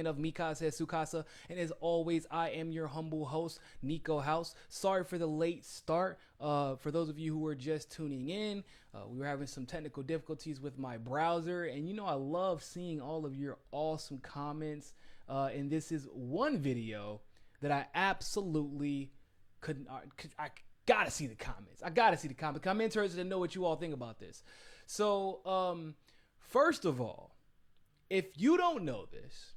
of Mikasa Sukasa, and as always, I am your humble host, Niko House. Sorry for the late start. For those of you who were just tuning in, we were having some technical difficulties with my browser, and I love seeing all of your awesome comments. And this is one video that I absolutely couldn't. I gotta see the comments. I'm interested to know what you all think about this. So, first of all, if you don't know this,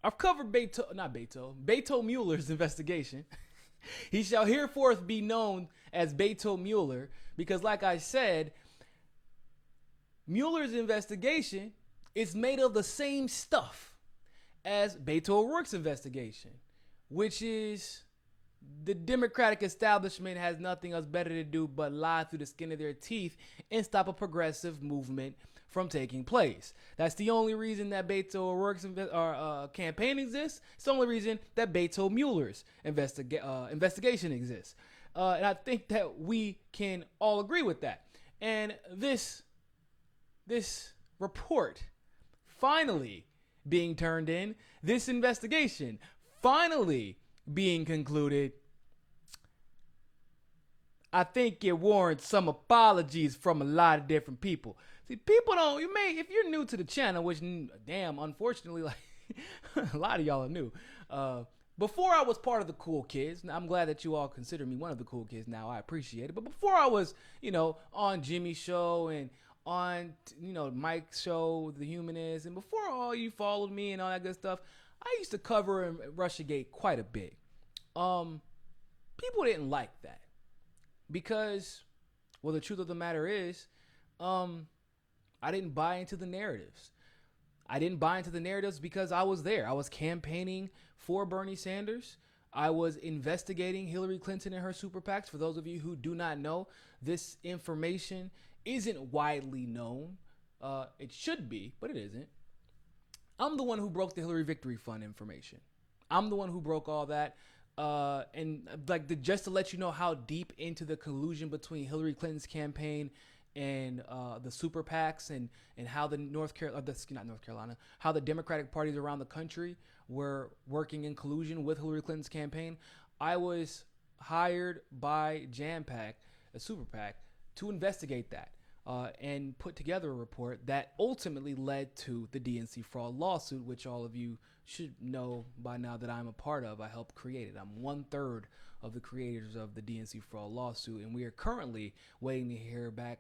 I've covered Beto Mueller's investigation. He shall hereforth be known as Beto Mueller because, like I said, Mueller's investigation is made of the same stuff as Beto O'Rourke's investigation, which is the Democratic establishment has nothing else better to do but lie through the skin of their teeth and stop a progressive movement from taking place. That's the only reason that Beto O'Rourke's campaign exists. It's the only reason that Beto Mueller's investigation exists. And I think that we can all agree with that. And this report finally being turned in, this investigation finally being concluded, I think it warrants some apologies from a lot of different people. See, people don't, if you're new to the channel, which damn, unfortunately, like a lot of y'all are new. Before I was part of the cool kids, I'm glad that you all consider me one of the cool kids now. I appreciate it. But before I was, on Jimmy's show and on, Mike's show, The Humanist, and before all you followed me and all that good stuff, I used to cover Russiagate quite a bit. People didn't like that because, well, the truth of the matter is, I didn't buy into the narratives. I didn't buy into the narratives because I was there. I was campaigning for Bernie Sanders. I was investigating Hillary Clinton and her super PACs. For those of you who do not know, this information isn't widely known. It should be, but it isn't. I'm the one who broke the Hillary Victory Fund information. I'm the one who broke all that. And just to let you know how deep into the collusion between Hillary Clinton's campaign and the super PACs and how how the Democratic parties around the country were working in collusion with Hillary Clinton's campaign. I was hired by Jam PAC, a super PAC, to investigate that and put together a report that ultimately led to the DNC fraud lawsuit, which all of you should know by now that I'm a part of. I helped create it. I'm 1/3 of the creators of the DNC fraud lawsuit, and we are currently waiting to hear back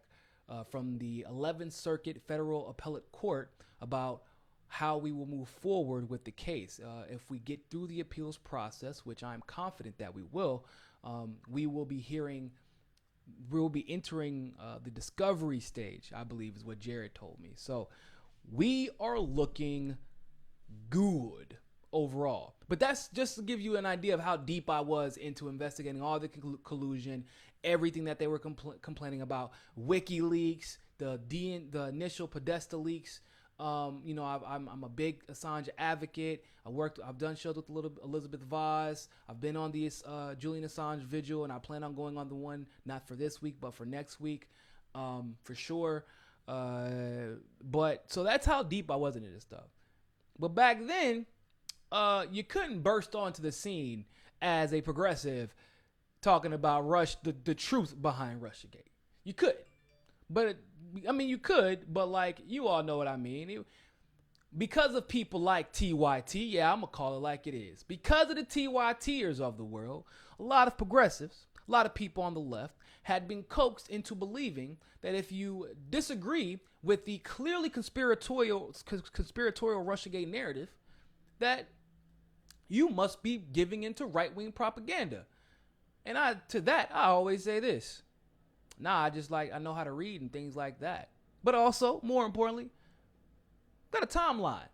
from the 11th Circuit Federal Appellate Court about how we will move forward with the case. If we get through the appeals process, which I'm confident that we will be entering the discovery stage, I believe is what Jared told me. So we are looking good overall. But that's just to give you an idea of how deep I was into investigating all the collusion, everything that they were complaining about, WikiLeaks, the initial Podesta leaks. I'm a big Assange advocate. I've done shows with Elizabeth Vaz. I've been on the Julian Assange vigil, and I plan on going on the one not for this week but for next week, for sure. But so that's how deep I was into this stuff. But back then, you couldn't burst onto the scene as a progressive talking about the truth behind Russiagate. You could, but you could, but like you all know what I mean. Because of people like TYT, yeah, I'm gonna call it like it is. Because of the TYTers of the world, a lot of progressives, a lot of people on the left had been coaxed into believing that if you disagree with the clearly conspiratorial Russiagate narrative, that you must be giving into right-wing propaganda. And I always say this. I know how to read and things like that. But also, more importantly, got a timeline.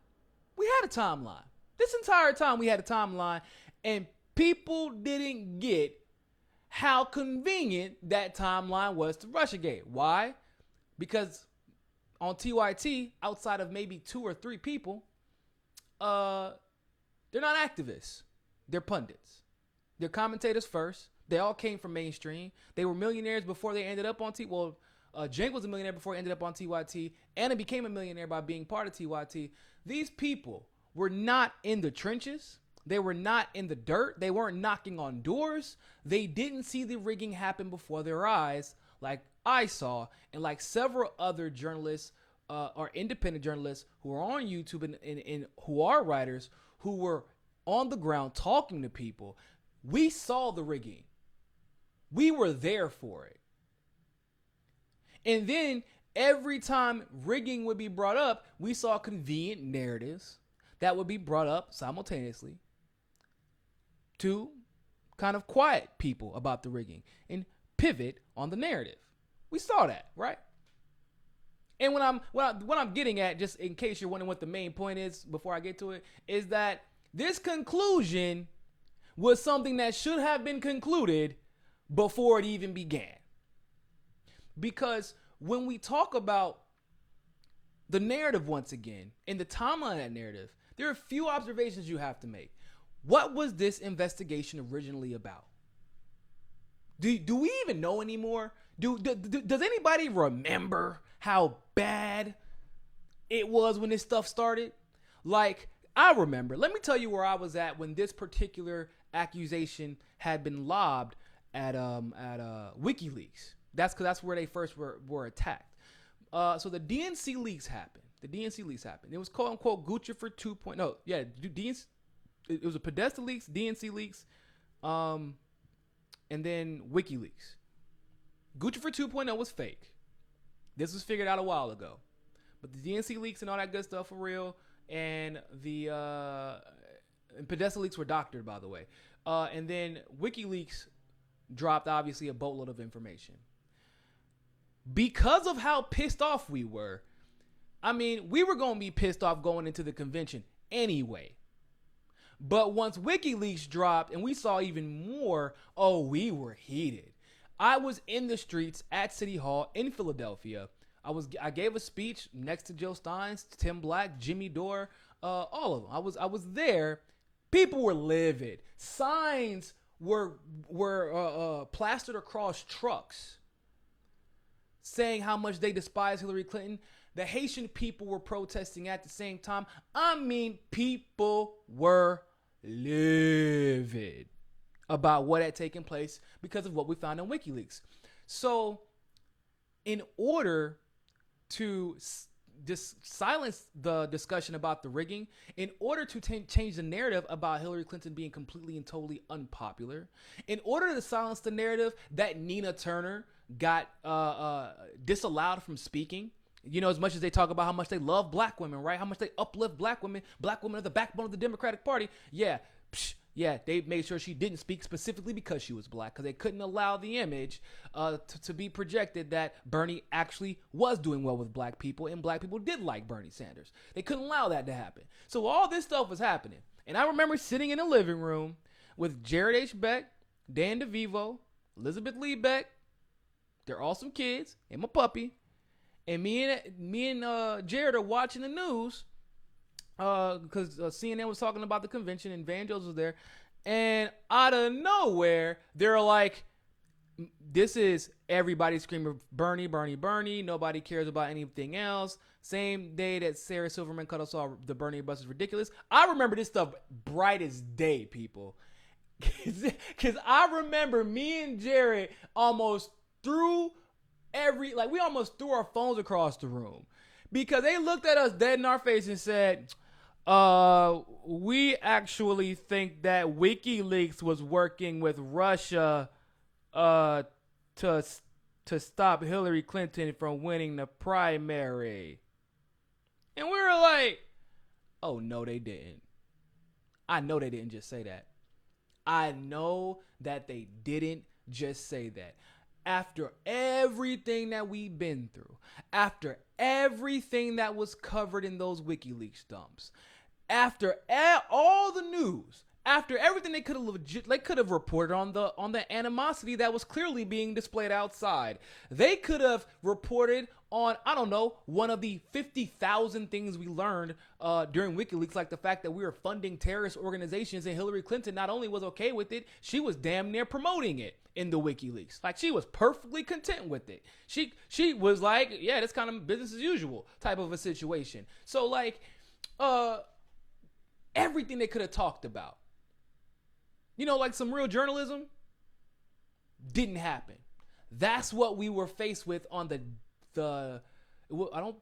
We had a timeline. This entire time we had a timeline, and people didn't get how convenient that timeline was to Russiagate. Why? Because on TYT, outside of maybe 2 or 3 people, they're not activists. They're pundits. They're commentators first. They all came from mainstream. They were millionaires before they ended up on TYT. Well, Cenk was a millionaire before he ended up on TYT. Anna became a millionaire by being part of TYT. These people were not in the trenches. They were not in the dirt. They weren't knocking on doors. They didn't see the rigging happen before their eyes like I saw, and like several other journalists or independent journalists who are on YouTube and who are writers who were on the ground talking to people. We saw the rigging. We were there for it. And then every time rigging would be brought up, we saw convenient narratives that would be brought up simultaneously to kind of quiet people about the rigging and pivot on the narrative. We saw that, right? And what I'm getting at, just in case you're wondering what the main point is before I get to it, is that this conclusion was something that should have been concluded before it even began. Because when we talk about the narrative once again, in the timeline of that narrative, there are a few observations you have to make. What was this investigation originally about? Do we even know anymore? Does anybody remember how bad it was when this stuff started? Like, I remember. Let me tell you where I was at when this particular accusation had been lobbed at WikiLeaks. That's where they first were attacked. So the DNC leaks happened. It was quote unquote Gucci for 2.0. No, yeah, it was a Podesta leaks, DNC leaks, and then WikiLeaks. Gucci for 2.0 was fake. This was figured out a while ago, but the DNC leaks and all that good stuff were real, and the and Podesta leaks were doctored, by the way. And then WikiLeaks dropped obviously a boatload of information. Because of how pissed off we were, I mean, we were going to be pissed off going into the convention anyway. But once WikiLeaks dropped and we saw even more, we were heated. I was in the streets at City Hall in Philadelphia. I gave a speech next to Joe Steins, Tim Black, Jimmy Dore, all of them. I was there. People were livid. Signs were plastered across trucks saying how much they despise Hillary Clinton. The Haitian people were protesting at the same time. I mean, people were livid about what had taken place because of what we found on WikiLeaks. So in order to silence the discussion about the rigging, in order to change the narrative about Hillary Clinton being completely and totally unpopular, in order to silence the narrative that Nina Turner got disallowed from speaking. You know, as much as they talk about how much they love black women, right? How much they uplift black women are the backbone of the Democratic Party. Yeah, they made sure she didn't speak specifically because she was black, because they couldn't allow the image to be projected that Bernie actually was doing well with black people and black people did like Bernie Sanders. They couldn't allow that to happen. So all this stuff was happening. And I remember sitting in a living room with Jared H. Beck, Dan DeVivo, Elizabeth Lee Beck, their awesome kids, and my puppy. And me and Jared are watching the news because CNN was talking about the convention and Van Jones was there. And out of nowhere, they're like, this is everybody screaming, Bernie, Bernie, Bernie. Nobody cares about anything else. Same day that Sarah Silverman cut us off, the Bernie bus is ridiculous. I remember this stuff bright as day, people. Because I remember me and Jared almost threw we almost threw our phones across the room because they looked at us dead in our face and said, we actually think that WikiLeaks was working with Russia to stop Hillary Clinton from winning the primary. And we were like, oh, no, they didn't. I know they didn't just say that. I know that they didn't just say that. After everything that we've been through, after everything that was covered in those WikiLeaks dumps, after all the news, after everything they could have reported on the animosity that was clearly being displayed outside, they could have reported on, I don't know, one of the 50,000 things we learned during WikiLeaks, like the fact that we were funding terrorist organizations, and Hillary Clinton not only was okay with it, she was damn near promoting it in the WikiLeaks. Like, she was perfectly content with it. She was like, yeah, that's kind of business as usual type of a situation. So, like, uh, everything they could have talked about. You know, like some real journalism didn't happen. That's what we were faced with on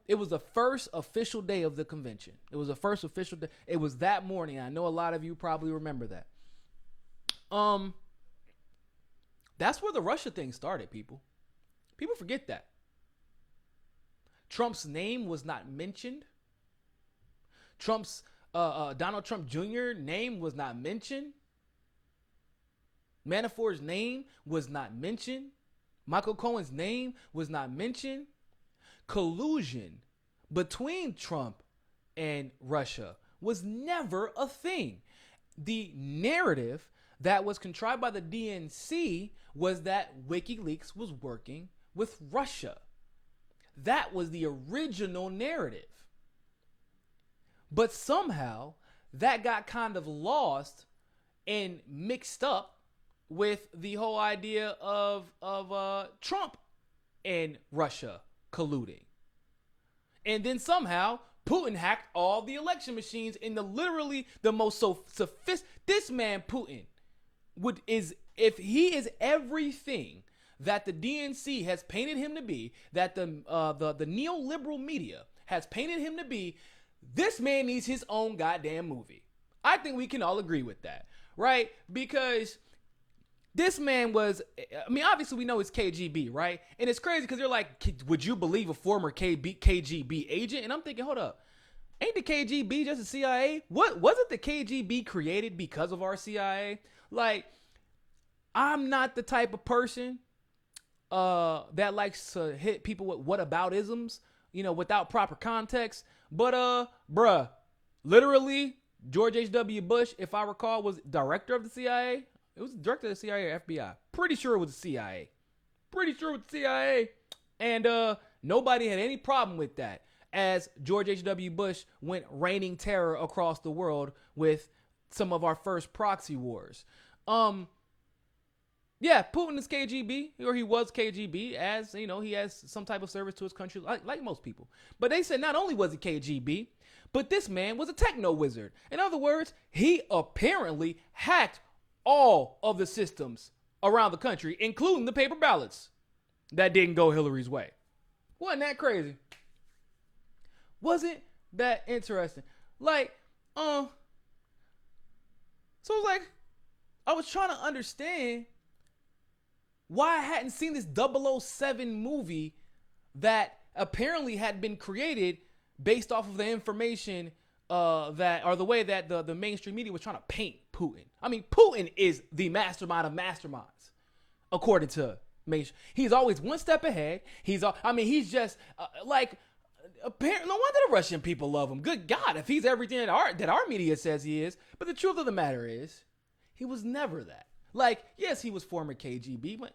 it was the first official day of the convention. It was the first official day. It was that morning. I know a lot of you probably remember that. That's where the Russia thing started, people. People forget that. Trump's name was not mentioned. Donald Trump Jr. name was not mentioned. Manafort's name was not mentioned. Michael Cohen's name was not mentioned. Collusion between Trump and Russia was never a thing. The narrative that was contrived by the DNC was that WikiLeaks was working with Russia. That was the original narrative. But somehow that got kind of lost and mixed up with the whole idea of Trump and Russia colluding. And then somehow Putin hacked all the election machines in literally the most sophisticated. This man Putin if he is everything that the DNC has painted him to be, that the neoliberal media has painted him to be, this man needs his own goddamn movie. I think we can all agree with that, right? Because this man was, I mean, obviously we know it's KGB, right? And it's crazy because they're like, would you believe a former KGB agent? And I'm thinking, hold up. Ain't the KGB just the CIA? What wasn't the KGB created because of our CIA? Like, I'm not the type of person that likes to hit people with whataboutisms, you know, without proper context. But bruh, literally, George H.W. Bush, if I recall, was director of the CIA. It was director of the CIA or FBI. Pretty sure it was the CIA. And nobody had any problem with that, as George H.W. Bush went raining terror across the world with some of our first proxy wars. Yeah, Putin is KGB, or he was KGB, as, you know, he has some type of service to his country, like most people. But they said not only was he KGB, but this man was a techno wizard. In other words, he apparently hacked all of the systems around the country, including the paper ballots that didn't go Hillary's way. Wasn't that crazy? Wasn't that interesting? Like, so it was like, I was trying to understand why I hadn't seen this 007 movie that apparently had been created based off of the information or the way that the mainstream media was trying to paint Putin. I mean, Putin is the mastermind of masterminds, according to mainstream. He's always one step ahead. He's just like, apparently, no wonder the Russian people love him. Good God, if he's everything that our media says he is. But the truth of the matter is, he was never that. Like, yes, he was former KGB, but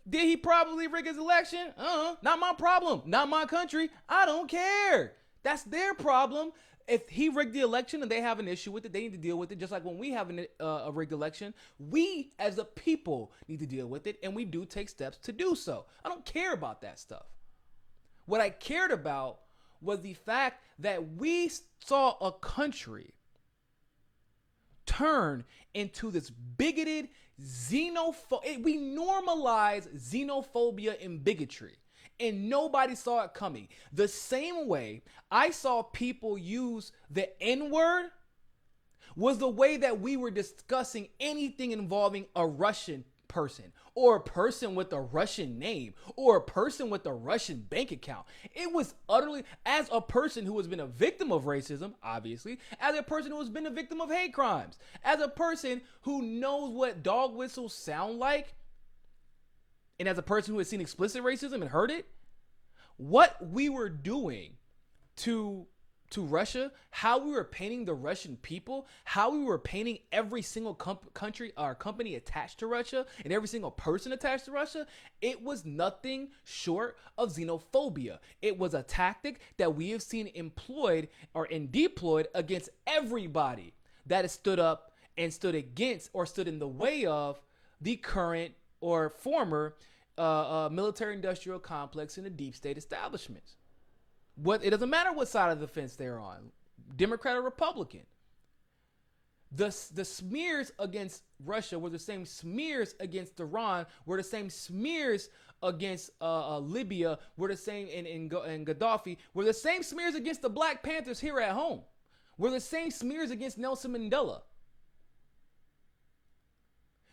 did he probably rig his election? Not my problem. Not my country. I don't care. That's their problem. If he rigged the election and they have an issue with it, they need to deal with it. Just like when we have a rigged election, we as a people need to deal with it, and we do take steps to do so. I don't care about that stuff. What I cared about was the fact that we saw a country turn into this bigoted xenophobia. We normalized xenophobia and bigotry, and nobody saw it coming. The same way I saw people use the N-word was the way that we were discussing anything involving a Russian person, or a person with a Russian name, or a person with a Russian bank account. It was utterly, as a person who has been a victim of racism, obviously, as a person who has been a victim of hate crimes, as a person who knows what dog whistles sound like, and as a person who has seen explicit racism and heard it, what we were doing to Russia, how we were painting the Russian people, how we were painting every single country or company attached to Russia and every single person attached to Russia, it was nothing short of xenophobia. It was a tactic that we have seen employed and deployed against everybody that has stood up and stood against or stood in the way of the current or former military-industrial complex and the deep state establishments. It doesn't matter what side of the fence they're on. Democrat or Republican. The smears against Russia were the same smears against Iran, were the same smears against Libya, were the same in Gaddafi, were the same smears against the Black Panthers here at home, were the same smears against Nelson Mandela.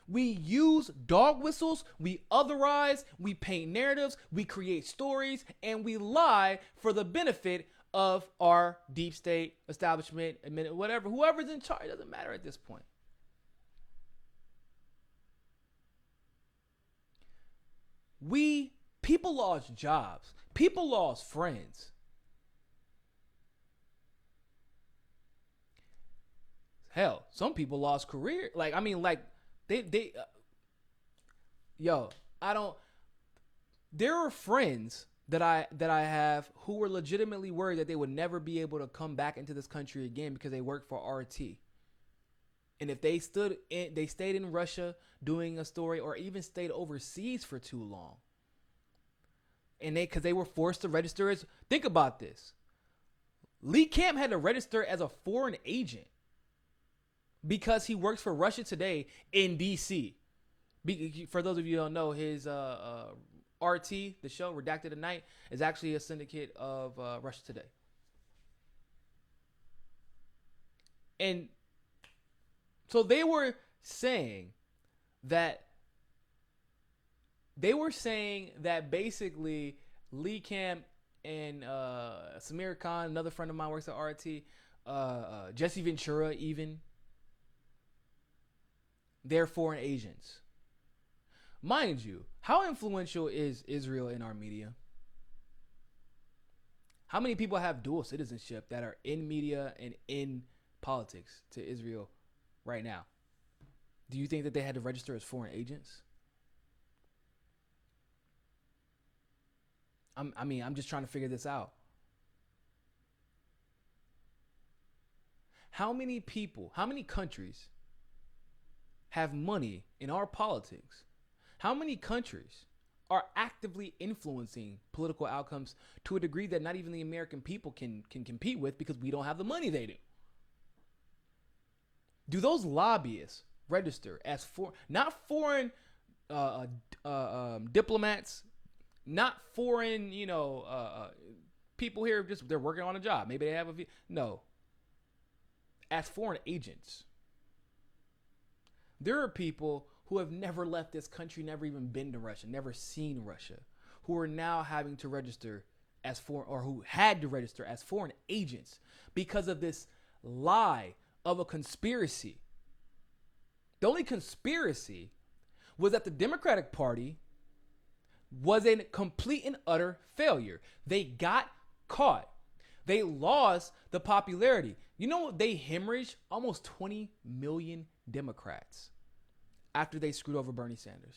We use dog whistles, we otherize, we paint narratives, we create stories, and we lie for the benefit of our deep state establishment, whatever, whoever's in charge. It doesn't matter at this point. People lost jobs. People lost friends. Hell, some people lost career. There are friends that I have who were legitimately worried that they would never be able to come back into this country again because they work for RT. And if they stayed in Russia doing a story, or even stayed overseas for too long, and because they were forced to register as, think about this, Lee Camp had to register as a foreign agent because he works for Russia Today in DC. For those of you who don't know, his RT, the show Redacted at Night, is actually a syndicate of Russia Today. And so they were saying that basically Lee Camp and Samir Khan, another friend of mine works at RT, Jesse Ventura, even, they're foreign agents. Mind you, how influential is Israel in our media? How many people have dual citizenship that are in media and in politics to Israel right now? Do you think that they had to register as foreign agents? I'm just trying to figure this out. How many people, how many countries have money in our politics? How many countries are actively influencing political outcomes to a degree that not even the American people can compete with because we don't have the money they do? Do those lobbyists register as not foreign diplomats, not foreign, people here just they're working on a job. Maybe they have no. As foreign agents. There are people who have never left this country, never even been to Russia, never seen Russia, who are now having to register as foreign, or who had to register as foreign agents because of this lie of a conspiracy. The only conspiracy was that the Democratic Party was a complete and utter failure. They got caught. They lost the popularity. You know what? They hemorrhaged almost 20 million Democrats after they screwed over Bernie Sanders.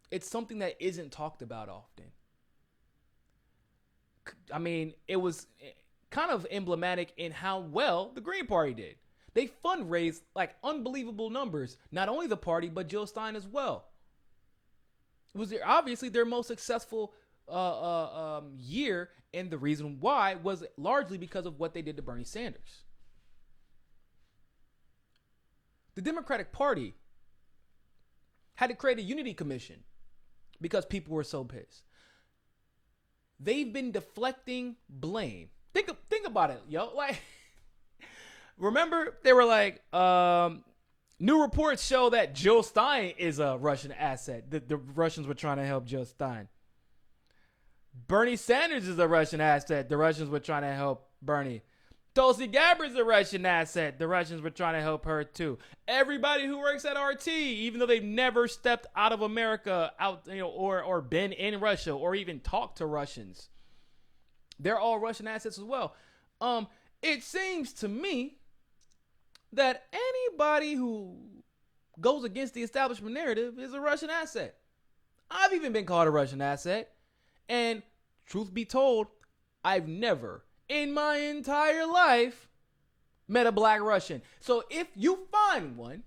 It's something that isn't talked about often. I mean, it was kind of emblematic in how well the Green Party did. They fundraised like unbelievable numbers. Not only the party, but Jill Stein as well. It was obviously their most successful year, and the reason why was largely because of what they did to Bernie Sanders. The Democratic Party had to create a unity commission because people were so pissed. They've been deflecting blame. Think about it, yo. Like, remember they were like, new reports show that Jill Stein is a Russian asset. The Russians were trying to help Jill Stein. Bernie Sanders is a Russian asset. The Russians were trying to help Bernie. Tulsi Gabbard's a Russian asset. The Russians were trying to help her too. Everybody who works at RT, even though they've never stepped out of America, or been in Russia, or even talked to Russians, they're all Russian assets as well. It seems to me that anybody who goes against the establishment narrative is a Russian asset. I've even been called a Russian asset. And truth be told, I've never in my entire life met a black Russian. So if you find one,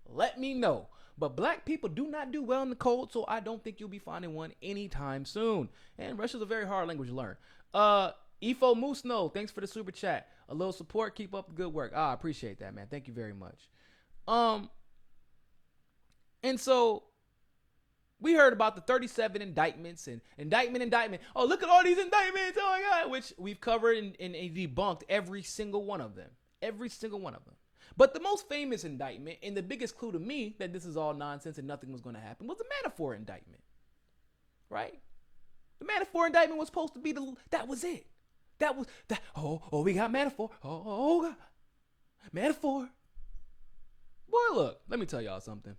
let me know. But black people do not do well in the cold, so I don't think you'll be finding one anytime soon. And Russia's a very hard language to learn. Efo Moose No, thanks for the super chat. A little support, keep up the good work. I appreciate that, man. Thank you very much. And so we heard about the 37 indictments and indictment. Oh, look at all these indictments. Oh my God, which we've covered and debunked every single one of them. Every single one of them. But the most famous indictment and the biggest clue to me that this is all nonsense and nothing was going to happen was the Manafort indictment. Right? The Manafort indictment was supposed to be that was it. That was that. Oh, we got Manafort. Oh, God. Manafort. Boy, look, let me tell y'all something.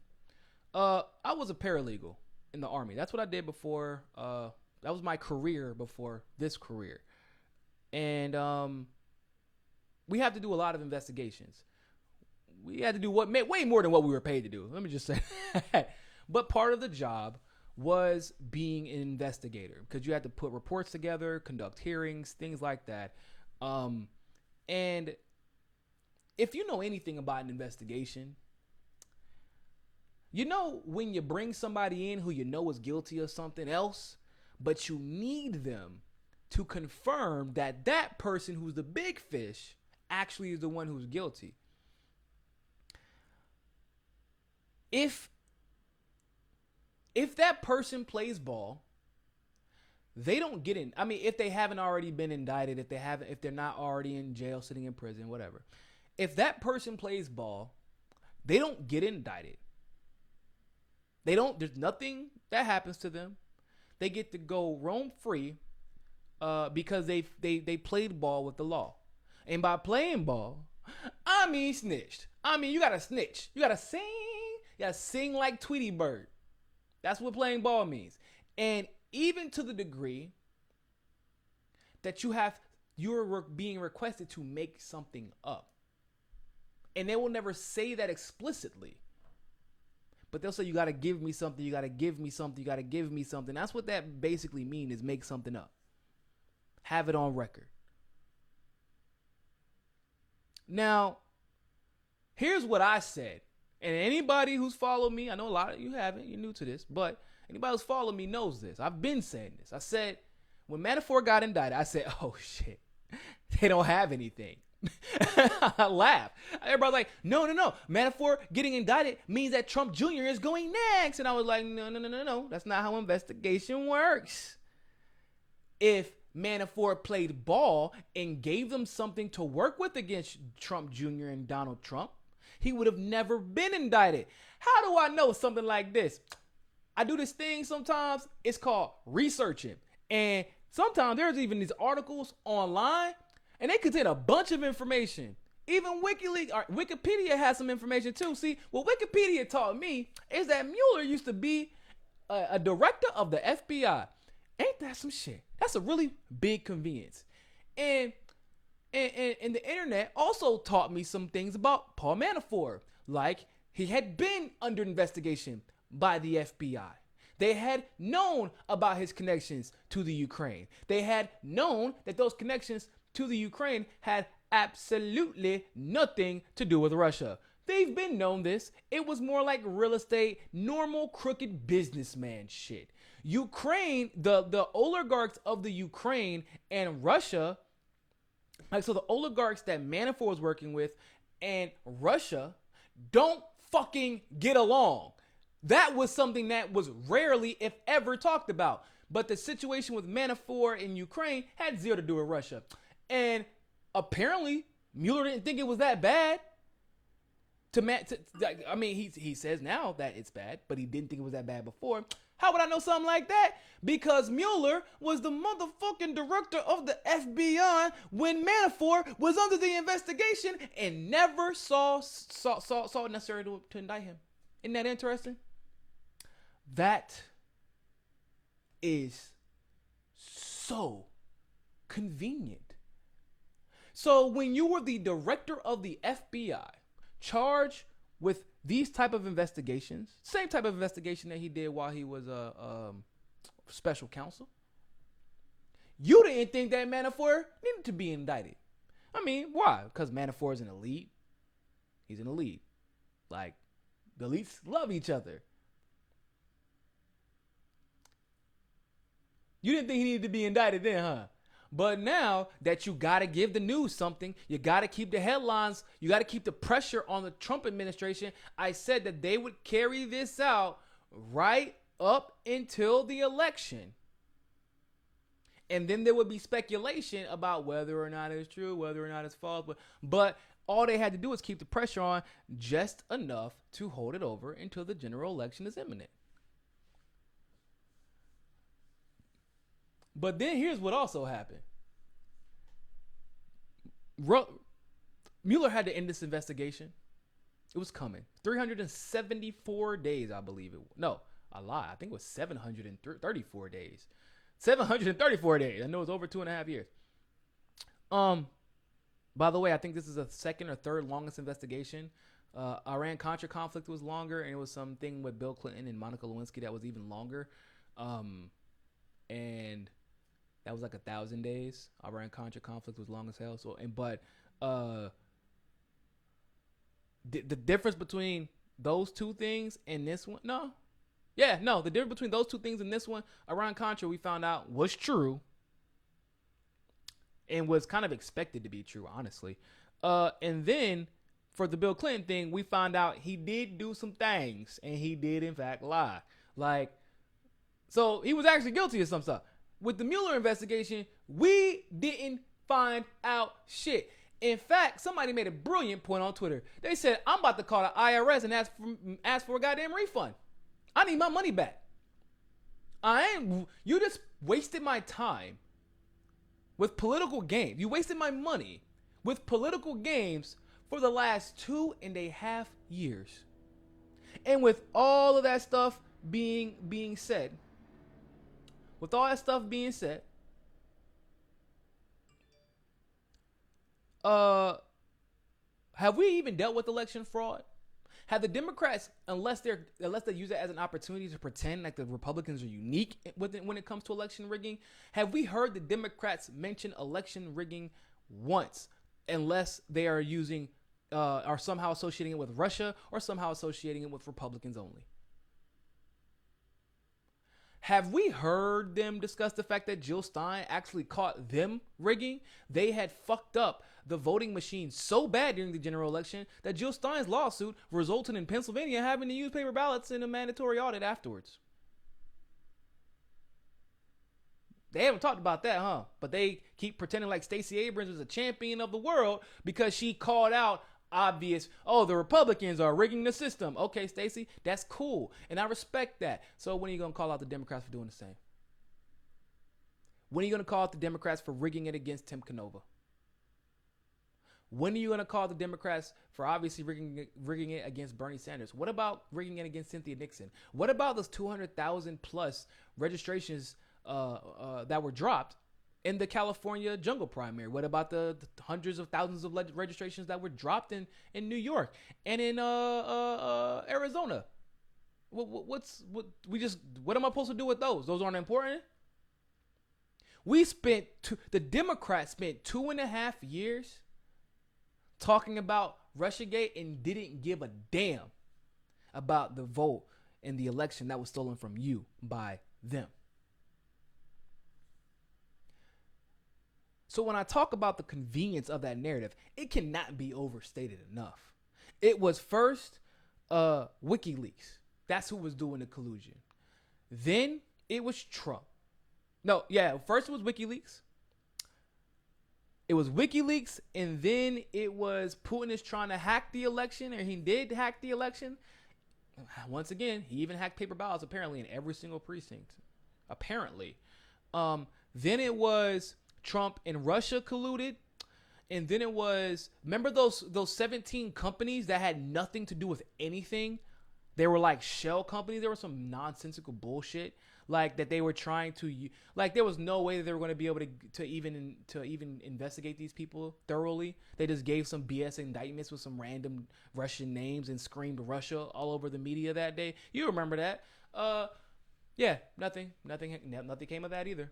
I was a paralegal in the Army. That's what I did before. That was my career before this career. And we have to do a lot of investigations. We had to do way more than what we were paid to do. Let me just say that. But part of the job was being an investigator because you had to put reports together, conduct hearings, things like that. And if you know anything about an investigation, you know when you bring somebody in who you know is guilty of something else, but you need them to confirm that that person who's the big fish actually is the one who's guilty. If that person plays ball, they don't get in. I mean, if they haven't already been indicted, if they're not already in jail, sitting in prison, whatever. If that person plays ball, they don't get indicted. There's nothing that happens to them. They get to go roam free because they played ball with the law. And by playing ball, I mean snitched. I mean, you got to snitch. You got to sing. You got to sing like Tweety Bird. That's what playing ball means. And even to the degree that you're being requested to make something up. And they will never say that explicitly. But they'll say, you got to give me something, you got to give me something, you got to give me something. That's what that basically means, is make something up. Have it on record. Now, here's what I said. And anybody who's followed me, I know a lot of you haven't, you're new to this, but anybody who's followed me knows this. I've been saying this. I said, when Manafort got indicted, I said, oh shit, they don't have anything. I laughed. Everybody's like, no. Manafort getting indicted means that Trump Jr. is going next. And I was like, no. That's not how investigation works. If Manafort played ball and gave them something to work with against Trump Jr. and Donald Trump, he would have never been indicted. How do I know something like this? I do this thing sometimes. It's called researching. And sometimes there's even these articles online, and they contain a bunch of information. Even Wikipedia has some information too. See, what Wikipedia taught me is that Mueller used to be a director of the FBI. Ain't that some shit? That's a really big convenience. And the internet also taught me some things about Paul Manafort. Like, he had been under investigation by the FBI. They had known about his connections to the Ukraine. They had known that those connections to the Ukraine had absolutely nothing to do with Russia. They've been known this. It was more like real estate, normal crooked businessman shit. Ukraine, the oligarchs of the Ukraine and Russia, like, so the oligarchs that Manafort was working with and Russia don't fucking get along. That was something that was rarely, if ever, talked about. But the situation with Manafort in Ukraine had zero to do with Russia. And apparently, Mueller didn't think it was that bad. I mean, he says now that it's bad, but he didn't think it was that bad before. How would I know something like that? Because Mueller was the motherfucking director of the FBI when Manafort was under the investigation and never saw it necessary to indict him. Isn't that interesting? That is so convenient. So when you were the director of the FBI, charged with these type of investigations, same type of investigation that he did while he was a special counsel, you didn't think that Manafort needed to be indicted. I mean, why? Because Manafort is an elite. He's an elite. Like, the elites love each other. You didn't think he needed to be indicted then, huh? But now that you got to give the news something, you got to keep the headlines, you got to keep the pressure on the Trump administration. I said that they would carry this out right up until the election. And then there would be speculation about whether or not it's true, whether or not it's false. But all they had to do was keep the pressure on just enough to hold it over until the general election is imminent. But then here's what also happened. Mueller had to end this investigation. It was coming. 374 days, I believe it was. No, I lie. I think it was 734 days. 734 days. I know it's over 2.5 years. By the way, I think this is a second or third longest investigation. Iran-Contra conflict was longer, and it was something with Bill Clinton and Monica Lewinsky that was even longer. And that was like 1,000 days. Iran-Contra conflict was long as hell. The difference between those two things and this one, the difference between those two things and this one, Iran-Contra, we found out was true and was kind of expected to be true, honestly. And then for the Bill Clinton thing, we found out he did do some things, and he did in fact lie. So he was actually guilty of some stuff. With the Mueller investigation, we didn't find out shit. In fact, somebody made a brilliant point on Twitter. They said, I'm about to call the IRS and ask for a goddamn refund. I need my money back. You just wasted my time with political games. You wasted my money with political games for the last 2.5 years. And with all of that stuff being said, have we even dealt with election fraud? Have the Democrats, unless they use it as an opportunity to pretend like the Republicans are unique when it comes to election rigging, have we heard the Democrats mention election rigging once, unless they are using are somehow associating it with Russia or somehow associating it with Republicans only? Have we heard them discuss the fact that Jill Stein actually caught them rigging? They had fucked up the voting machine so bad during the general election that Jill Stein's lawsuit resulted in Pennsylvania having to use paper ballots in a mandatory audit afterwards. They haven't talked about that, huh? But they keep pretending like Stacey Abrams is a champion of the world because she called out obvious, the Republicans are rigging the system. Okay, Stacey, that's cool. And I respect that. So when are you going to call out the Democrats for doing the same? When are you going to call out the Democrats for rigging it against Tim Canova? When are you going to call the Democrats for obviously rigging it against Bernie Sanders? What about rigging it against Cynthia Nixon? What about those 200,000 plus registrations that were dropped in the California jungle primary? What about the hundreds of thousands of registrations that were dropped in New York and in Arizona? What am I supposed to do with those? Those aren't important. The Democrats spent 2.5 years talking about Russiagate and didn't give a damn about the vote and the election that was stolen from you by them. So when I talk about the convenience of that narrative, it cannot be overstated enough. It was first WikiLeaks. That's who was doing the collusion. Then it was Trump. First it was WikiLeaks. It was WikiLeaks, and then it was Putin is trying to hack the election, and he did hack the election. Once again, he even hacked paper ballots apparently in every single precinct. Apparently. Then it was Trump and Russia colluded. And then it was, remember those 17 companies that had nothing to do with anything? They were like shell companies. There was some nonsensical bullshit like that they were trying to, like there was no way that they were going to be able to even investigate these people thoroughly. They just gave some BS indictments with some random Russian names and screamed Russia all over the media that day. You remember that? Nothing came of that either.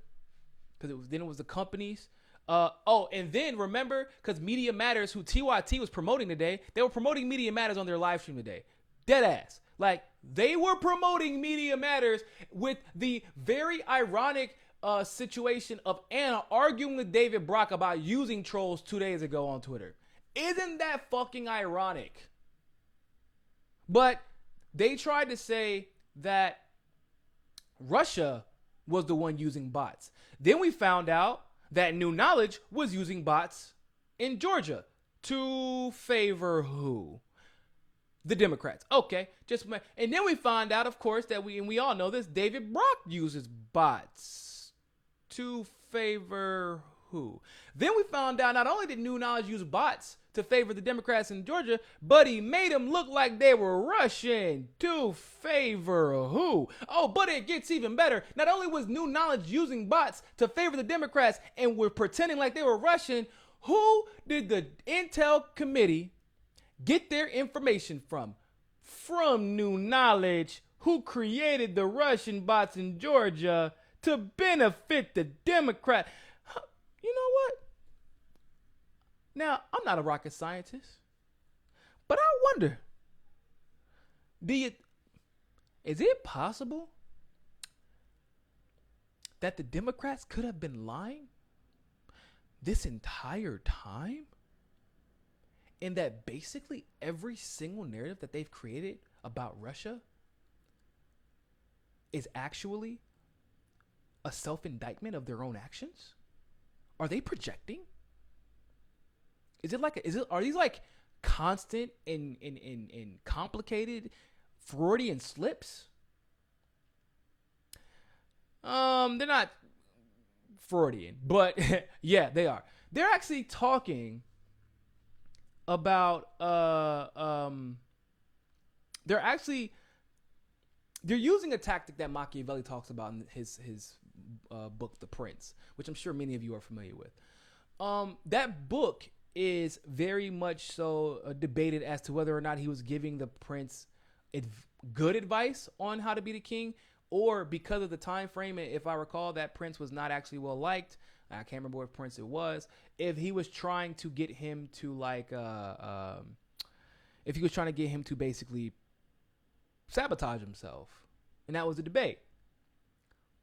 Because it was the companies. And then remember, because Media Matters, who TYT was promoting today, they were promoting Media Matters on their live stream today. Dead ass. Like, they were promoting Media Matters with the very ironic situation of Anna arguing with David Brock about using trolls 2 days ago on Twitter. Isn't that fucking ironic? But they tried to say that Russia was the one using bots. Then we found out that New Knowledge was using bots in Georgia to favor who? The Democrats. Okay, and then we find out, of course, that we all know this, David Brock uses bots to favor who? Then we found out not only did New Knowledge use bots to favor the Democrats in Georgia, but he made them look like they were Russian to favor who? Oh, but it gets even better. Not only was New Knowledge using bots to favor the Democrats and were pretending like they were Russian, who did the Intel Committee get their information from? From New Knowledge, who created the Russian bots in Georgia to benefit the Democrat. You know what? Now, I'm not a rocket scientist, but I wonder, is it possible that the Democrats could have been lying this entire time? And that basically every single narrative that they've created about Russia is actually a self-indictment of their own actions? Are they projecting? Are these like constant and complicated Freudian slips? They're not Freudian, but yeah, they are. They're actually talking about they're using a tactic that Machiavelli talks about in his book The Prince, which I'm sure many of you are familiar with. That book is very much so debated as to whether or not he was giving the prince good advice on how to be the king, or because of the time frame, if I recall, that prince was not actually well liked. I can't remember what prince it was. If he was trying to get him to if he was trying to get him to basically sabotage himself, and that was the debate.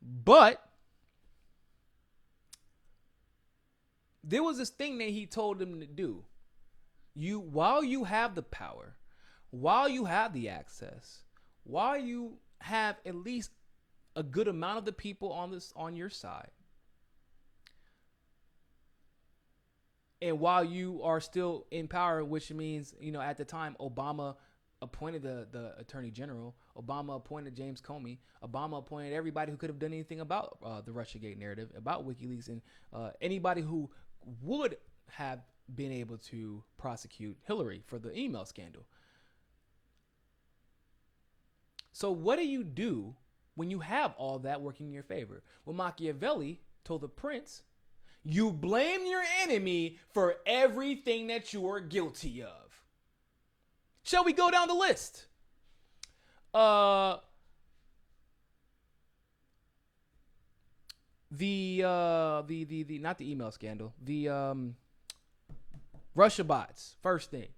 But there was this thing that he told him to do. While you have the power, while you have the access, while you have at least a good amount of the people on your side, and while you are still in power, which means, at the time, Obama appointed the attorney general, Obama appointed James Comey, Obama appointed everybody who could have done anything about the Russiagate narrative, about WikiLeaks, and anybody who would have been able to prosecute Hillary for the email scandal. So what do you do when you have all that working in your favor? Well, Machiavelli told the prince, you blame your enemy for everything that you are guilty of. Shall we go down the list? The not the email scandal, the Russia bots. First thing,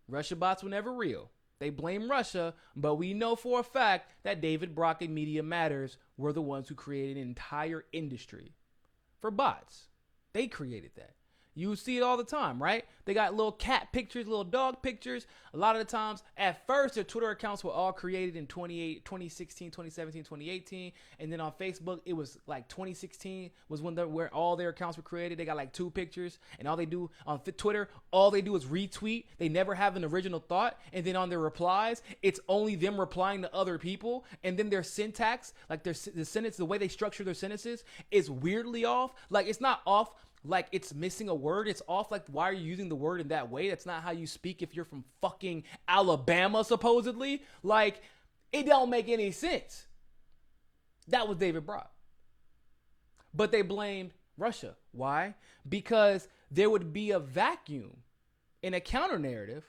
Russia bots were never real. They blame Russia, but we know for a fact that David Brock and Media Matters were the ones who created an entire industry for bots. They created that. You see it all the time, right? They got little cat pictures, little dog pictures. A lot of the times, at first, their Twitter accounts were all created in 2016, 2017, 2018. And then on Facebook, it was like 2016 was where all their accounts were created. They got like 2 pictures. And all they do on Twitter, all they do is retweet. They never have an original thought. And then on their replies, it's only them replying to other people. And then their syntax, like the sentence, the way they structure their sentences is weirdly off. Like, it's not off like it's missing a word. It's off like, why are you using the word in that way? That's not how you speak if you're from fucking Alabama, supposedly. Like, it don't make any sense. That was David Brock. But they blamed Russia. Why? Because there would be a vacuum in a counter narrative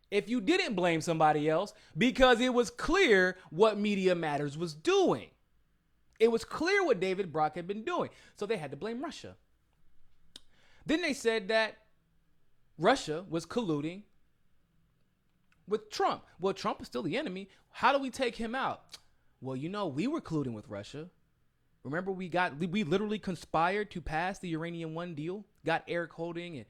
if you didn't blame somebody else, because it was clear what Media Matters was doing. It was clear what David Brock had been doing. So they had to blame Russia. Then they said that Russia was colluding with Trump. Well, Trump is still the enemy. How do we take him out? Well, we were colluding with Russia. Remember, we literally conspired to pass the Uranium One deal. Got Eric Holden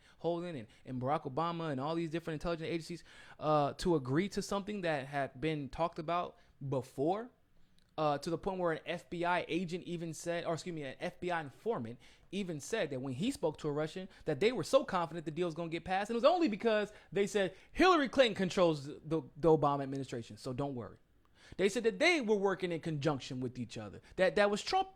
and Barack Obama and all these different intelligence agencies to agree to something that had been talked about before, to the point where an FBI agent even said, or excuse me, an FBI informant even said that when he spoke to a Russian, that they were so confident the deal was going to get passed, and it was only because they said Hillary Clinton controls the Obama administration, so don't worry. They said that they were working in conjunction with each other. That was Trump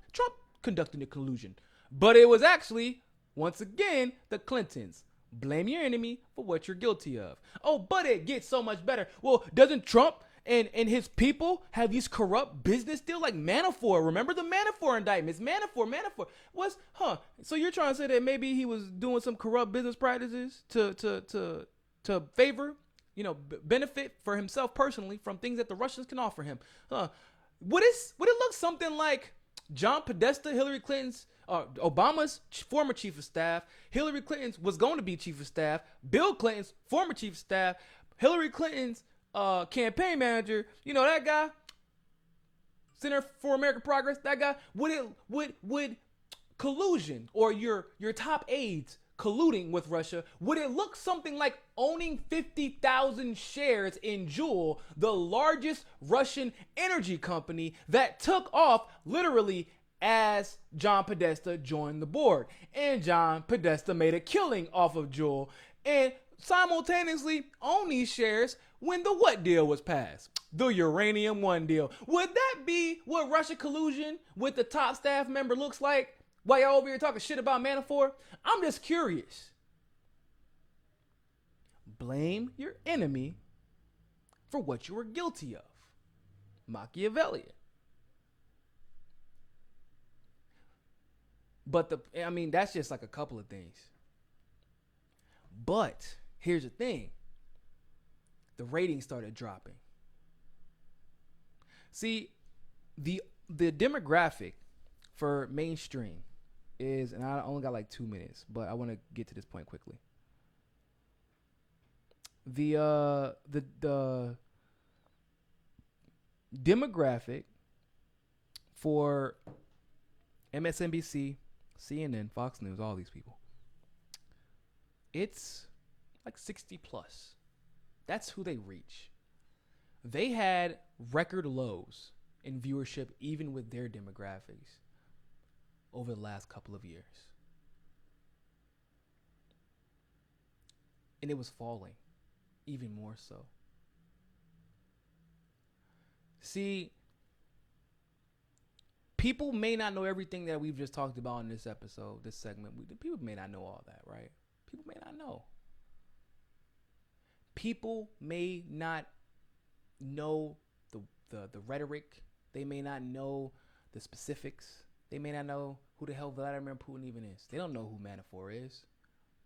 conducting the collusion. But it was actually, once again, the Clintons. Blame your enemy for what you're guilty of. Oh, but it gets so much better. Well, doesn't Trump and his people have these corrupt business deals like Manafort? Remember the Manafort indictments? Manafort. So you're trying to say that maybe he was doing some corrupt business practices to favor, benefit for himself personally from things that the Russians can offer him? Would it look something like John Podesta, Hillary Clinton's, Obama's former chief of staff? Hillary Clinton's was going to be chief of staff. Bill Clinton's former chief of staff. Hillary Clinton's campaign manager. That guy. Center for American Progress. That guy. Would collusion or your top aides colluding with Russia, would it look something like owning 50,000 shares in Juul, the largest Russian energy company that took off literally as John Podesta joined the board? And John Podesta made a killing off of Juul and simultaneously own these shares when the what deal was passed? The Uranium One deal. Would that be what Russia collusion with the top staff member looks like? While y'all over here talking shit about Manafort? I'm just curious. Blame your enemy for what you were guilty of. Machiavellian. But that's just like a couple of things. But here's the thing. The ratings started dropping. See, the demographic for mainstream is, and I only got like 2 minutes, but I want to get to this point quickly. The demographic for MSNBC, CNN, Fox News, all these people, it's like 60 plus. That's who they reach. They had record lows in viewership even with their demographics over the last couple of years. And it was falling even more so. See, people may not know everything that we've just talked about in this episode, this segment. People may not know all that, right? People may not know. People may not know the rhetoric. They may not know the specifics. They may not know who the hell Vladimir Putin even is. They don't know who Manafort is.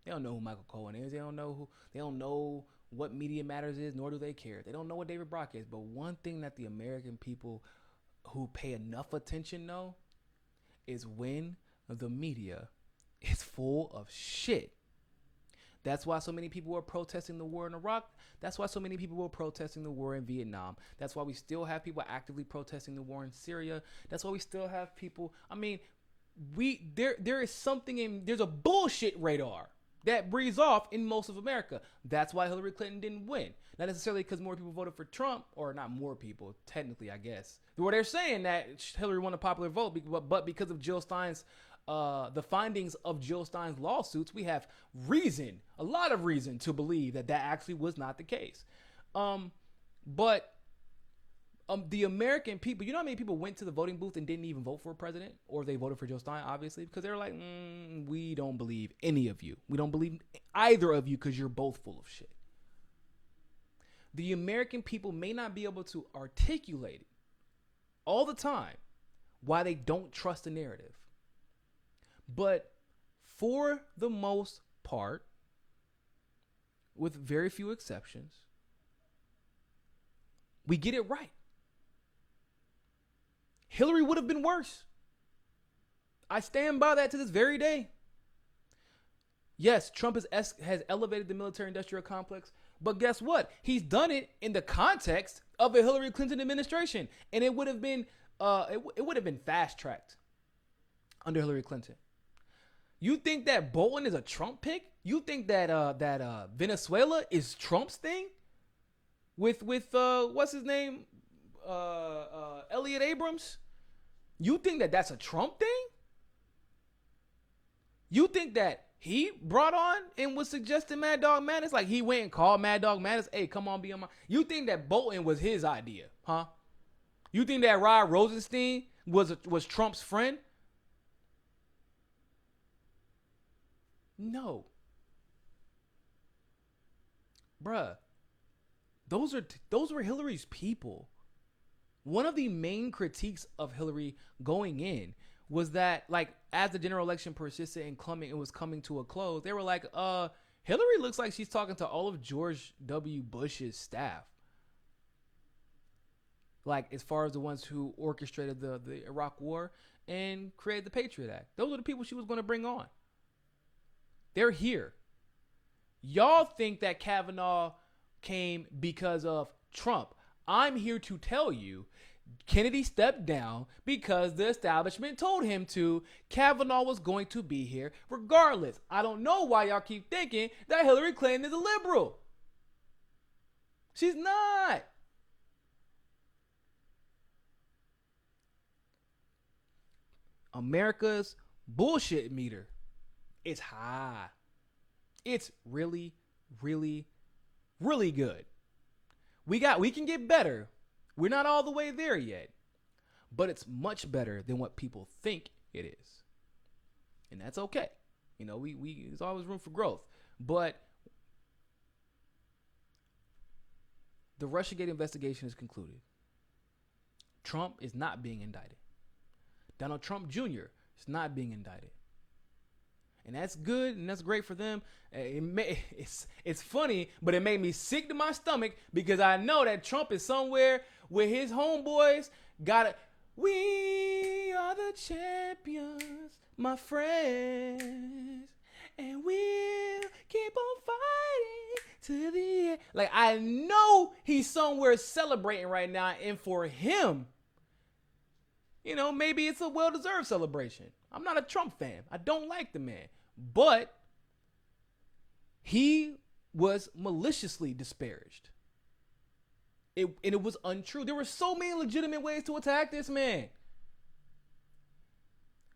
They don't know who Michael Cohen is. They don't know what Media Matters is, nor do they care. They don't know what David Brock is. But one thing that the American people who pay enough attention know is when the media is full of shit. That's why so many people were protesting the war in Iraq. That's why so many people were protesting the war in Vietnam. That's why we still have people actively protesting the war in Syria. That's why we still have people. There is something there's a bullshit radar that breathes off in most of America. That's why Hillary Clinton didn't win. Not necessarily because more people voted for Trump, or not more people, technically, I guess. Well, they're saying that Hillary won a popular vote, but because of Jill Stein's the findings of Jill Stein's lawsuits, we have a lot of reason to believe that actually was not the case. But the American people, you know how many people went to the voting booth and didn't even vote for a president, or they voted for Jill Stein, obviously, because they're like, we don't believe any of you. We don't believe either of you because you're both full of shit. The American people may not be able to articulate it all the time why they don't trust the narrative. But for the most part, with very few exceptions, we get it right. Hillary would have been worse. I stand by that to this very day. Yes, Trump has elevated the military-industrial complex, but guess what? He's done it in the context of a Hillary Clinton administration, and it would have been fast-tracked. under Hillary Clinton. You think that Bolton is a Trump pick? You think that Venezuela is Trump's thing? With what's his name? Elliot Abrams? You think that that's a Trump thing? You think that he brought on and was suggesting Mad Dog Madness? Like he went and called Mad Dog Madness, hey, come on, be on my... You think that Bolton was his idea, huh? You think that Rod Rosenstein was Trump's friend? No. Bruh. Those were Hillary's people. One of the main critiques of Hillary going in was that, like, as the general election persisted and it was coming to a close, they were like, Hillary looks like she's talking to all of George W. Bush's staff. Like, as far as the ones who orchestrated the Iraq War and created the Patriot Act. Those are the people she was going to bring on. They're here. Y'all think that Kavanaugh came because of Trump. I'm here to tell you, Kennedy stepped down because the establishment told him to. Kavanaugh was going to be here regardless. I don't know why y'all keep thinking that Hillary Clinton is a liberal. She's not. America's bullshit meter is high. It's really, really, really good. We can get better. We're not all the way there yet, but it's much better than what people think it is. And that's okay. You know, there's always room for growth, but the Russiagate investigation is concluded. Trump is not being indicted. Donald Trump Jr. is not being indicted. And that's good and that's great for them. It's funny, but it made me sick to my stomach because I know that Trump is somewhere where his homeboys got it. We are the champions, my friends, and we'll keep on fighting to the end. Like, I know he's somewhere celebrating right now, and for him, you know, maybe it's a well-deserved celebration. I'm not a Trump fan. I don't like the man. But he was maliciously disparaged. It was untrue. There were so many legitimate ways to attack this man.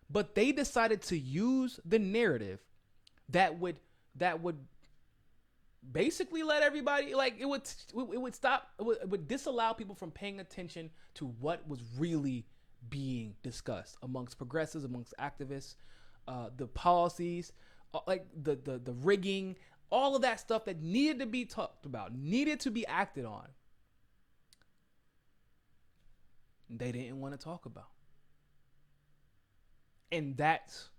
But they decided to use the narrative that would basically let everybody, like, it would disallow people from paying attention to what was really being discussed amongst progressives, amongst activists, the policies, like the rigging, all of that stuff that needed to be talked about, needed to be acted on. They didn't want to talk about. And that's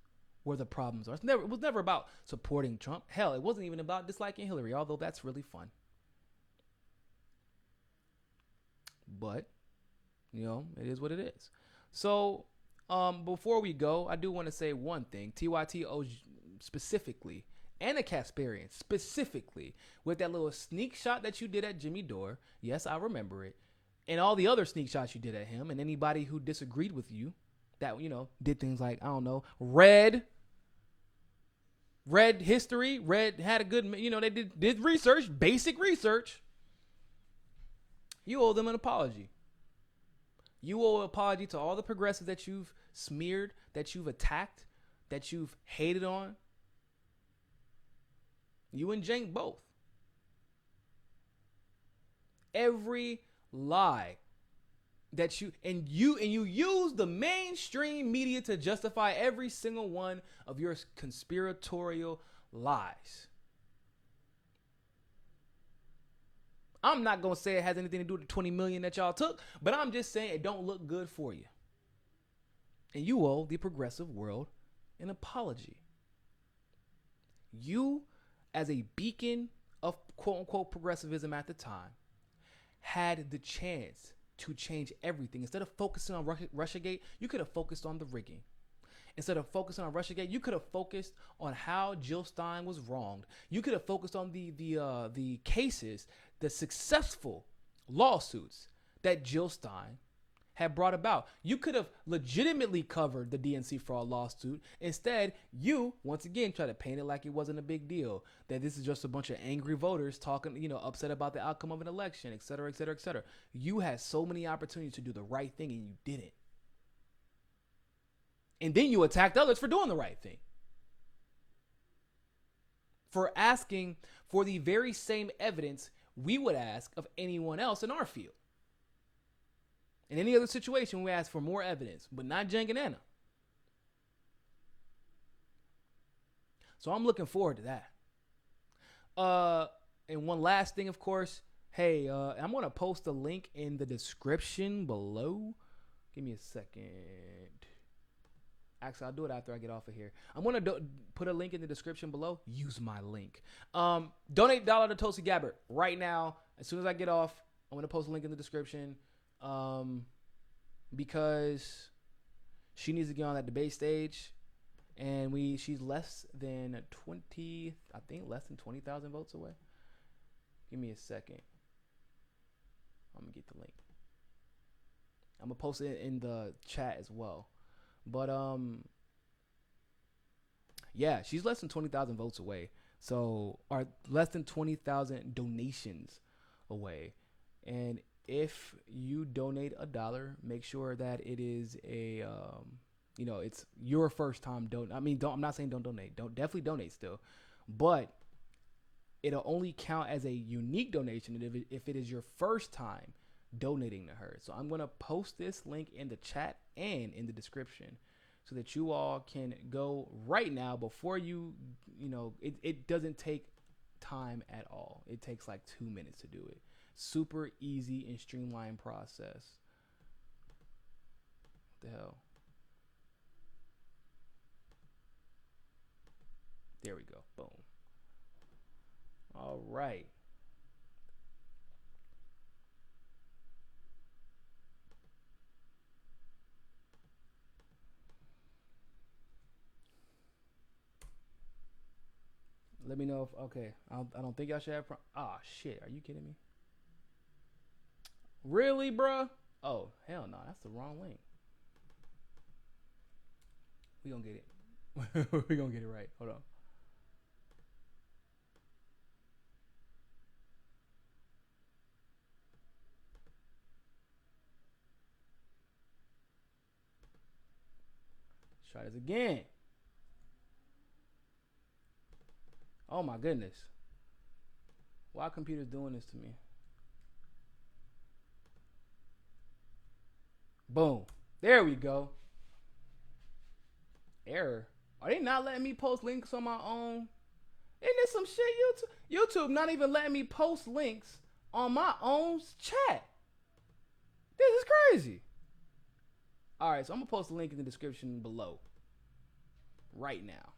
where the problems are. It was never about supporting Trump. Hell, it wasn't even about disliking Hillary, although that's really fun. But, you know, it is what it is. So, before we go, I do want to say one thing. TYTO specifically, and the Kasparian specifically, with that little sneak shot that you did at Jimmy Dore. Yes, I remember it. And all the other sneak shots you did at him, and anybody who disagreed with you, that, you know, did things like, I don't know, read history, had a good, you know, they did research, basic research. You owe them an apology. You owe an apology to all the progressives that you've smeared, that you've attacked, that you've hated on. You and Cenk both. Every lie that you use the mainstream media to justify every single one of your conspiratorial lies. I'm not going to say it has anything to do with the 20 million that y'all took, but I'm just saying it don't look good for you. And you owe the progressive world an apology. You, as a beacon of quote-unquote progressivism at the time, had the chance to change everything. Instead of focusing on Russiagate, you could have focused on the rigging. Instead of focusing on Russiagate, you could have focused on how Jill Stein was wronged. You could have focused on the cases, the successful lawsuits that Jill Stein had brought about. You could have legitimately covered the DNC fraud lawsuit. Instead, you, once again, try to paint it like it wasn't a big deal, that this is just a bunch of angry voters talking, upset about the outcome of an election, et cetera, et cetera, et cetera. You had so many opportunities to do the right thing and you didn't. And then you attacked others for doing the right thing. For asking for the very same evidence we would ask of anyone else in our field. In any other situation, we ask for more evidence, but not Jen and Anna. So I'm looking forward to that. And one last thing, of course, hey, I'm going to post a link in the description below. Give me a second. Actually, I'll do it after I get off of here. I'm going to put a link in the description below. Use my link. Donate $1 to Tulsi Gabbard right now. As soon as I get off, I'm going to post a link in the description. Because she needs to get on that debate stage, and she's less than 20,000 votes away. Give me a second. I'm gonna get the link. I'm gonna post it in the chat as well. But yeah, she's less than 20,000 votes away. So, or less than 20,000 donations away, and if you donate $1, make sure that it is it's your first time I'm not saying don't donate. Don't definitely donate still, but it'll only count as a unique donation if it is your first time donating to her. So I'm gonna post this link in the chat and in the description so that you all can go right now before it doesn't take time at all. It takes like 2 minutes to do it. Super easy and streamlined process. What the hell? There we go. Boom. All right. Let me know if okay. I don't think y'all should have. Shit. Are you kidding me? Really, bruh? Oh, hell no. That's the wrong link. We gonna get it. We gonna get it right. Hold on. Let's try this again. Oh my goodness. Why computer's doing this to me? Boom. There we go. Error. Are they not letting me post links on my own? Isn't this some shit? YouTube not even letting me post links on my own chat. This is crazy. All right, so I'm going to post a link in the description below. Right now.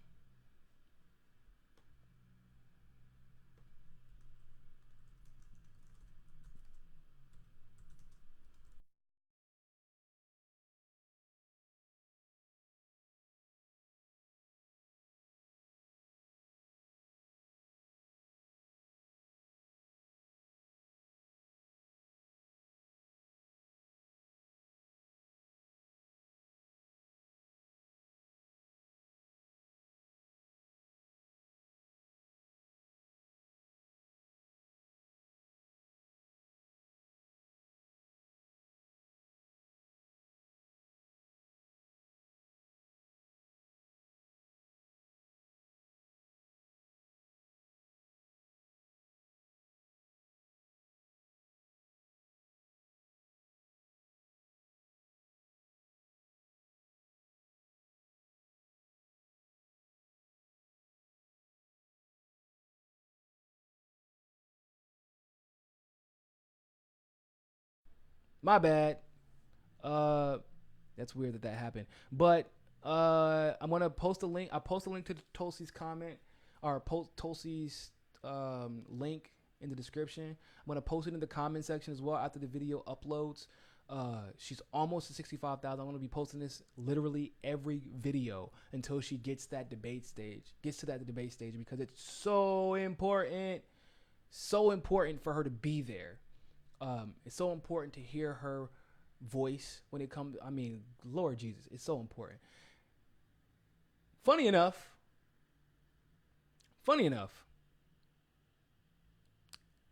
My bad. That's weird that happened. But I'm gonna post a link. I post a link to Tulsi's comment or Tulsi's link in the description. I'm gonna post it in the comment section as well after the video uploads. She's almost to 65,000. I'm gonna be posting this literally every video until she gets to that debate stage because it's so important for her to be there. It's so important to hear her voice when it comes. I mean, Lord Jesus, it's so important. Funny enough.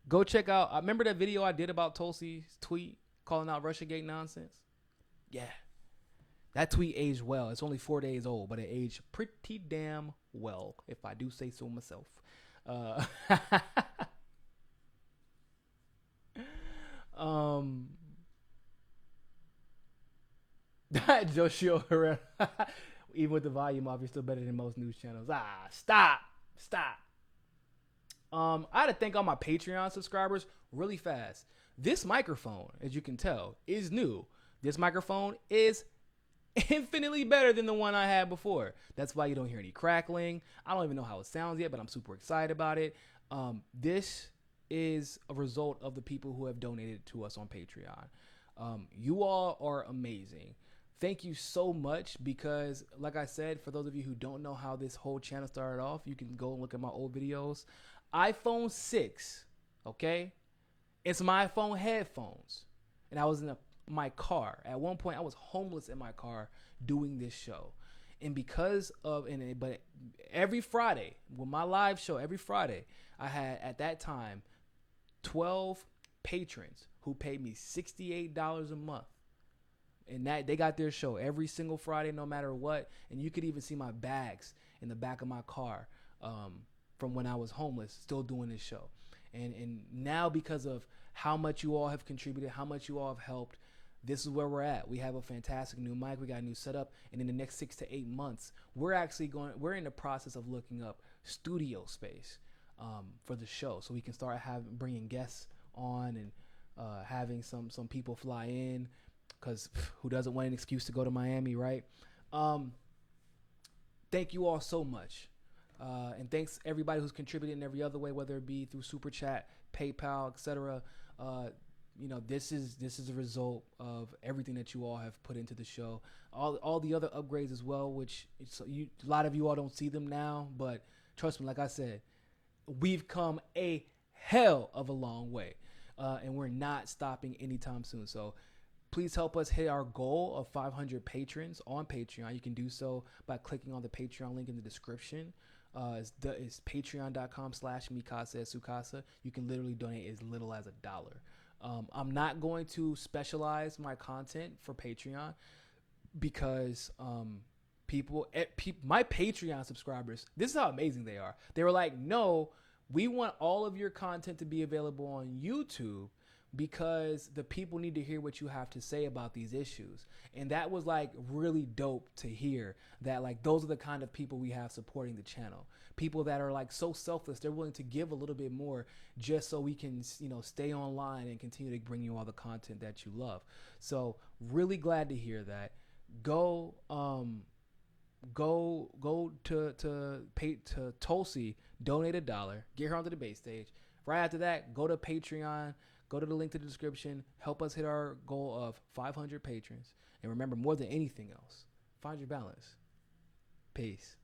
Go check out. I remember that video I did about Tulsi's tweet calling out Russiagate nonsense. Yeah, that tweet aged well. It's only 4 days old, but it aged pretty damn well, if I do say so myself. Joshua Herrera. Even with the volume off, you're still better than most news channels. Stop. I had to thank all my Patreon subscribers really fast. This microphone, as you can tell, is new. This microphone is infinitely better than the one I had before. That's why you don't hear any crackling. I don't even know how it sounds yet, but I'm super excited about it. This is a result of the people who have donated to us on Patreon. You all are amazing. Thank you so much because, like I said, for those of you who don't know how this whole channel started off, you can go and look at my old videos. iPhone 6, okay? It's my iPhone headphones. And I was in my car. At one point, I was homeless in my car doing this show. And because of, but every Friday, with my live show, every Friday, I had, at that time, 12 patrons who paid me $68 a month. And that they got their show every single Friday, no matter what. And you could even see my bags in the back of my car from when I was homeless, still doing this show. And now, because of how much you all have contributed, how much you all have helped, this is where we're at. We have a fantastic new mic. We got a new setup. And in the next 6 to 8 months, we're in the process of looking up studio space for the show, so we can start bringing guests on and having some people fly in. Because who doesn't want an excuse to go to Miami, right? Thank you all so much. And thanks everybody who's contributed in every other way, whether it be through Super Chat, PayPal, etc. This is a result of everything that you all have put into the show. All the other upgrades as well, which a lot of you all don't see them now. But trust me, like I said, we've come a hell of a long way. And we're not stopping anytime soon. So please help us hit our goal of 500 patrons on Patreon. You can do so by clicking on the Patreon link in the description. It's patreon.com/mikasa. You can literally donate as little as $1. I'm not going to specialize my content for Patreon because my Patreon subscribers, this is how amazing they are. They were like, no, we want all of your content to be available on YouTube, because the people need to hear what you have to say about these issues. And that was like really dope to hear that, like, those are the kind of people we have supporting the channel. People that are like so selfless, they're willing to give a little bit more just so we can, stay online and continue to bring you all the content that you love. So really glad to hear that. Go to Tulsi, donate $1, get her onto the debate stage. Right after that, go to Patreon. Go to the link to the description. Help us hit our goal of 500 patrons. And remember, more than anything else, find your balance. Peace.